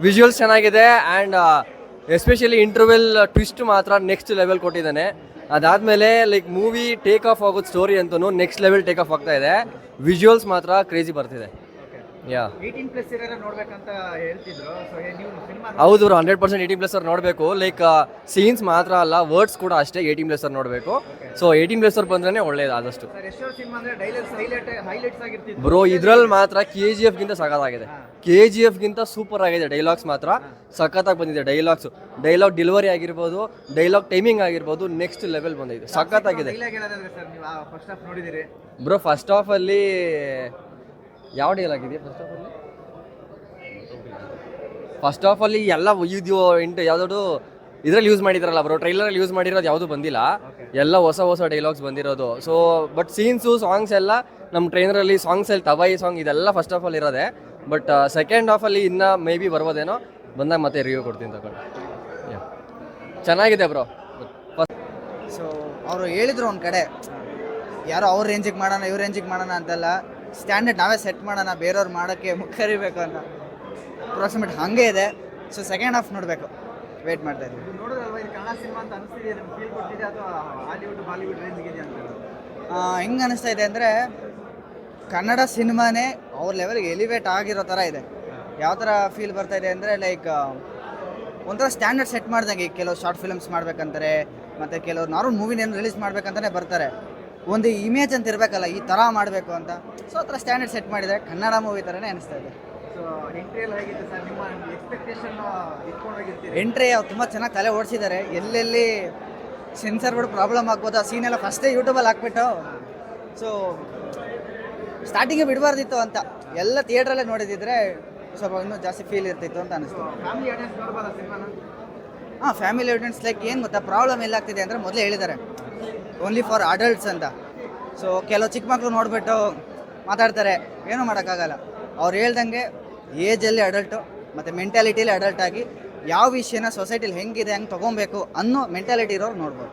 Visuals ಚೆನ್ನಾಗಿದೆ and especially interval twist ಮಾತ್ರ next level ಕೊಟ್ಟಿದ್ದಾನೆ. ಅದಾದಮೇಲೆ ಲೈಕ್ ಮೂವಿ ಟೇಕ್ ಆಫ್ ಆಗೋದು ಸ್ಟೋರಿ ಅಂತೂ ನೆಕ್ಸ್ಟ್ ಲೆವೆಲ್ ಟೇಕ್ ಆಫ್ ಆಗ್ತಾ ಇದೆ. ವಿಜುವಲ್ಸ್ ಮಾತ್ರ ಕ್ರೇಜಿ ಬರ್ತಿದೆ. ಯಾ 18+ ಇರೋರ ನೋಡ್ಬೇಕಂತ ಹೇಳ್ತಿದ್ರು. ಸೊ ನೀವು ಸಿನಿಮಾ ಹೌದು ಬ್ರೋ, 100% 18+ ಅವ್ರು ನೋಡಬೇಕು. ಲೈಕ್ ಸೀನ್ಸ್ ಮಾತ್ರ ಅಲ್ಲ, ವರ್ಡ್ಸ್ ಕೂಡ ಅಷ್ಟೇ 18+ ಅವ್ರು ನೋಡಬೇಕು. ಸೊ 18+ ಅವ್ರು ಬಂದ್ರೆ ಒಳ್ಳೇದು ಆದಷ್ಟು. ಸರ್ ಎಷ್ಟೋ ಸಿನಿಮಾ ಅಂದ್ರೆ ಡೈಲಾಗ್ಸ್ ಹೈಲೈಟ್ಸ್ ಆಗಿರ್ತಿತ್ತು. ಬ್ರೋ ಇದ್ರಲ್ಲಿ ಮಾತ್ರ KGF ಗಿಂತ ಸಖತ್ತಾಗಿದೆ. KGF ಗಿಂತ ಸೂಪರ್ ಆಗಿದೆ. ಡೈಲಾಗ್ಸ್ ಮಾತ್ರ ಸಖತ್ತಾಗಿ ಬಂದಿದೆ. ಡೈಲಾಗ್ ಡೆಲಿವರಿ ಆಗಿರ್ಬೋದು, ಡೈಲಾಗ್ ಟೈಮಿಂಗ್ ಆಗಿರ್ಬೋದು, ನೆಕ್ಸ್ಟ್ ಲೆವೆಲ್ ಬಂದಿದೆ. ಸಖತ್ತಾಗಿದೆ ಡೈಲಾಗ್ ಹೇಳೋದಾದ್ರೆ ಸರ್ ನೀವು ಫಸ್ಟ್ ಹಾಫ್ ನೋಡಿದಿರಿ. ಬ್ರೋ ಫಸ್ಟ್ ಹಾಫಲ್ಲಿ ಯಾವ ಡೈಲಾಗ್ ಇದೆ? ಫಸ್ಟ್ ಹಾಫಲ್ಲಿ ಎಲ್ಲ ಇದು ಯಾವ್ದಾದ್ರು ಇದ್ರಲ್ಲಿ ಯೂಸ್ ಮಾಡಿದಾರಲ್ಲ ಬ್ರೋ, ಟ್ರೈಲರಲ್ಲಿ ಯೂಸ್ ಮಾಡಿರೋದು ಯಾವುದು ಬಂದಿಲ್ಲ. ಎಲ್ಲ ಹೊಸ ಡೈಲಾಗ್ಸ್ ಬಂದಿರೋದು. ಸೊ ಬಟ್ ಸೀನ್ಸು ಸಾಂಗ್ಸ್ ಎಲ್ಲ ನಮ್ಮ ಟ್ರೈನರಲ್ಲಿ ಸಾಂಗ್ಸಲ್ಲಿ ತವಾಯಿ ಸಾಂಗ್ ಇದೆಲ್ಲ ಫಸ್ಟ್ ಹಾಫಲ್ಲಿ ಇರೋದೆ. ಬಟ್ ಸೆಕೆಂಡ್ ಹಾಫಲ್ಲಿ ಇನ್ನೂ ಮೇ ಬಿ ಬರ್ಬೋದೇನೋ, ಬಂದಾಗ ಮತ್ತೆ ರಿವ್ಯೂ ಕೊಡ್ತೀನಿ ತಗೊಂಡು. ಚೆನ್ನಾಗಿದೆ ಬ್ರೋ. ಸೊ ಅವರು ಹೇಳಿದ್ರು ಒಂದು ಕಡೆ, ಯಾರೋ ಅವ್ರ ರೇಂಜಿಗೆ ಮಾಡೋಣ ಇವ್ರ ರೇಂಜಿಗೆ ಮಾಡೋಣ ಅಂತೆಲ್ಲ, ಸ್ಟ್ಯಾಂಡರ್ಡ್ ನಾವೇ ಸೆಟ್ ಮಾಡೋಣ, ಬೇರೆಯವ್ರು ಮಾಡೋಕ್ಕೆ ಮುಖರಿಬೇಕು ಅಂತ ಅಪ್ರಾಕ್ಸಿಮೇಟ್ ಹಾಗೆ ಇದೆ. ಸೊ ಸೆಕೆಂಡ್ ಹಾಫ್ ನೋಡಬೇಕು, ವೇಟ್ ಮಾಡ್ತಾ ಇದ್ದೀವಿ. ನೋಡೋದಲ್ವಾ ಇದು ಕನ್ನಡ ಸಿನಿಮಾ ಅಂತ ಅನಿಸ್ತಿದೆ, ನಿಮ್ಗೆ ಫೀಲ್ ಕೊಡ್ತಿದೆ ಅಥವಾ ಹಾಲಿವುಡ್ ಬಾಲಿವುಡ್ ರೇಂಜ್ಗೆ ಇದೆ ಅಂತ? ಹೆಂಗೆ ಅನಿಸ್ತಾ ಇದೆ ಅಂದರೆ ಕನ್ನಡ ಸಿನಿಮಾನೇ ಅವ್ರ ಲೆವೆಲ್ಗೆ ಎಲಿವೇಟ್ ಆಗಿರೋ ಥರ ಇದೆ. ಯಾವ ಥರ ಫೀಲ್ ಬರ್ತಾ ಇದೆ ಅಂದರೆ ಲೈಕ್ ಒಂಥರ ಸ್ಟ್ಯಾಂಡರ್ಡ್ ಸೆಟ್ ಮಾಡ್ದಂಗೆ. ಈಗ ಕೆಲವು ಶಾರ್ಟ್ ಫಿಲ್ಮ್ಸ್ ಮಾಡ್ಬೇಕಂತಾರೆ, ಮತ್ತು ಕೆಲವರು ನಾರ್ಮಲ್ ಮೂವಿನೇನು ರಿಲೀಸ್ ಮಾಡ್ಬೇಕಂತಲೇ ಬರ್ತಾರೆ. ಒಂದು ಇಮೇಜ್ ಅಂತ ಇರಬೇಕಲ್ಲ, ಈ ಥರ ಮಾಡಬೇಕು ಅಂತ. ಸೊ ಆ ಥರ ಸ್ಟ್ಯಾಂಡರ್ಡ್ ಸೆಟ್ ಮಾಡಿದರೆ ಕನ್ನಡ ಮೂವಿ ಥರನೇ ಅನಿಸ್ತಾ ಇದೆ. ಸೊ ಎಂಟ್ರಿಯಲ್ಲಿ ಹೇಗಿದೆ ಸರ್, ನಿಮ್ಮ ಎಕ್ಸ್ಪೆಕ್ಟೇಷನ್ ಇಟ್ಕೊಂಡೋಗಿರ್ತೀರಿ? ಎಂಟ್ರಿ ಅವ್ರು ತುಂಬ ಚೆನ್ನಾಗಿ ತಲೆ ಓಡಿಸಿದ್ದಾರೆ. ಎಲ್ಲೆಲ್ಲಿ ಸೆನ್ಸರ್ ಬೋರ್ಡ್ ಪ್ರಾಬ್ಲಮ್ ಆಗ್ಬೋದು, ಆ ಸೀನೆಲ್ಲ ಫಸ್ಟೇ ಯೂಟ್ಯೂಬಲ್ಲಿ ಹಾಕ್ಬಿಟ್ಟು, ಸೊ ಸ್ಟಾರ್ಟಿಂಗೇ ಬಿಡಬಾರ್ದಿತ್ತು ಅಂತ ಎಲ್ಲ ಥಿಯೇಟ್ರಲ್ಲೇ ನೋಡಿದಿದ್ರೆ ಸ್ವಲ್ಪ ಇನ್ನೂ ಜಾಸ್ತಿ ಫೀಲ್ ಇರ್ತಿತ್ತು ಅಂತ ಅನಿಸ್ತು. ಫ್ಯಾಮಿಲಿ ಆಡಿಯನ್ಸ್ ನೋಡ್ಬೋದಾ ಸಿನಿಮಾನ? ಹಾಂ, ಫ್ಯಾಮಿಲಿ ಆಡಿಯನ್ಸ್ ಲೈಕ್ ಏನು ಗೊತ್ತಾ ಪ್ರಾಬ್ಲಮ್ ಎಲ್ಲಾಗ್ತಿದೆ ಅಂದರೆ, ಮೊದಲೇ ಹೇಳಿದ್ದಾರೆ ಓನ್ಲಿ ಫಾರ್ ಅಡಲ್ಟ್ಸ್ ಅಂತ. ಸೊ ಕೆಲವು ಚಿಕ್ಕ ಮಕ್ಕಳು ನೋಡಿಬಿಟ್ಟು ಮಾತಾಡ್ತಾರೆ, ಏನೂ ಮಾಡೋಕ್ಕಾಗಲ್ಲ. ಅವ್ರು ಹೇಳ್ದಂಗೆ ಏಜಲ್ಲಿ ಅಡಲ್ಟು ಮತ್ತು ಮೆಂಟ್ಯಾಲಿಟಿಲಿ ಅಡಲ್ಟ್ ಆಗಿ ಯಾವ ವಿಷಯನ ಸೊಸೈಟಿಲಿ ಹೆಂಗಿದೆ, ಹೆಂಗೆ ತೊಗೊಬೇಕು ಅನ್ನೋ ಮೆಂಟ್ಯಾಲಿಟಿ ಇರೋರು ನೋಡ್ಬೋದು.